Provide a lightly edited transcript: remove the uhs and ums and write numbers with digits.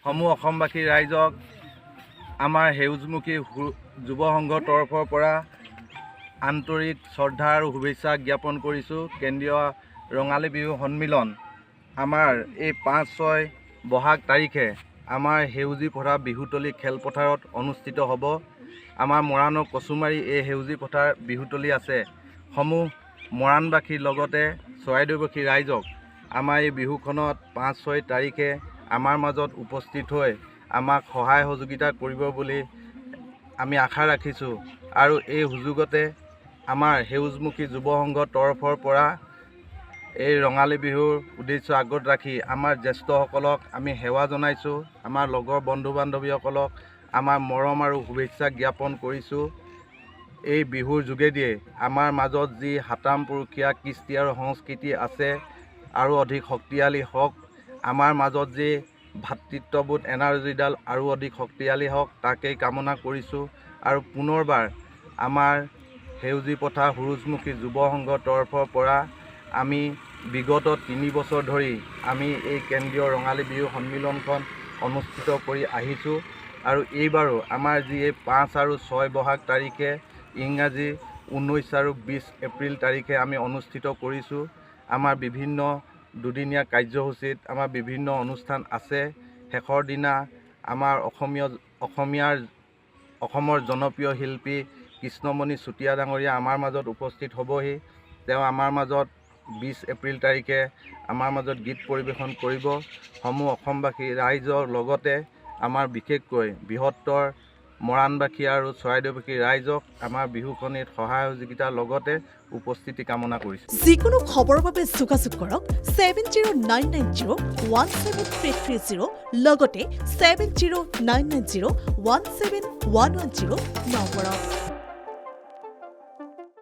সমূহ অসমবাসী ৰাইজক আমাৰ সেউজমুখী যুৱ সংঘৰ তৰফৰ পৰা আন্তৰিক শ্ৰদ্ধা আৰু শুভেচ্ছা জ্ঞাপন কৰিছোঁ। কেন্দ্ৰীয় ৰঙালী বিহু সন্মিলন আমাৰ এই 5-6 বহাগ তাৰিখে আমাৰ সেউজী পথাৰ বিহুতলী খেলপথাৰত অনুষ্ঠিত হ'ব। আমাৰ মৰাণৰ কচুমাৰী এই সেউজী পথাৰ বিহুতলী আছে। সমূহ মৰাণবাসীৰ লগতে চৰাইদেউবাসী ৰাইজক আমাৰ এই বিহুখনত 5-6 তাৰিখে আমাৰ মাজত উপস্থিত হৈ আমাক সহায় সহযোগিতা কৰিব বুলি আমি আশা ৰাখিছোঁ। আৰু এই সুযোগতে আমাৰ সেউজমুখী যুৱ সংঘৰ তৰফৰ পৰা এই ৰঙালী বিহুৰ উদ্দেশ্য আগত ৰাখি আমাৰ জ্যেষ্ঠসকলক আমি সেৱা জনাইছোঁ। আমাৰ লগৰ বন্ধু বান্ধৱীসকলক আমাৰ মৰম আৰু শুভেচ্ছা জ্ঞাপন কৰিছোঁ। এই বিহুৰ যোগেদিয়ে আমাৰ মাজত যি সাতাম পুৰুষীয়া কৃষ্টি আৰু সংস্কৃতি আছে আৰু অধিক শক্তিশালী হওক, আমাৰ মাজত যি ভাতৃত্ববোধ এনাৰ্জিডাল আৰু অধিক শক্তিশালী হওক তাকেই কামনা কৰিছোঁ। আৰু পুনৰবাৰ আমাৰ সেউজী পথাৰ সূৰুযমুখী যুৱ সংঘৰ তৰফৰ পৰা আমি বিগত 3 বছৰ ধৰি আমি এই কেন্দ্ৰীয় ৰঙালী বিহু সন্মিলনখন অনুষ্ঠিত কৰি আহিছোঁ। আৰু এইবাৰো আমাৰ যি এই 5 আৰু 6 বহাগ তাৰিখে ইংৰাজী 19 আৰু 20 এপ্ৰিল তাৰিখে আমি অনুষ্ঠিত কৰিছোঁ। আমাৰ বিভিন্ন দুদিনীয়া কাৰ্যসূচীত আমাৰ বিভিন্ন অনুষ্ঠান আছে। শেষৰ দিনা আমাৰ অসমৰ জনপ্ৰিয় শিল্পী কৃষ্ণমণি চুতীয়া ডাঙৰীয়া আমাৰ মাজত উপস্থিত হ'বহি। তেওঁ আমাৰ মাজত 20 এপ্ৰিল তাৰিখে আমাৰ মাজত গীত পৰিৱেশন কৰিব। সমূহ অসমবাসী ৰাইজৰ লগতে আমাৰ বিশেষকৈ বৃহত্তৰ মৰাণবাসী আৰু চৰাইদেউবাসী ৰাইজক আমাৰ বিহুখনিত সহায় সহযোগিতাৰ লগতে উপস্থিতি কামনা কৰিছোঁ। যিকোনো খবৰৰ বাবে যোগাযোগ কৰক 7099017330 লগতে 7099017110 নম্বৰত।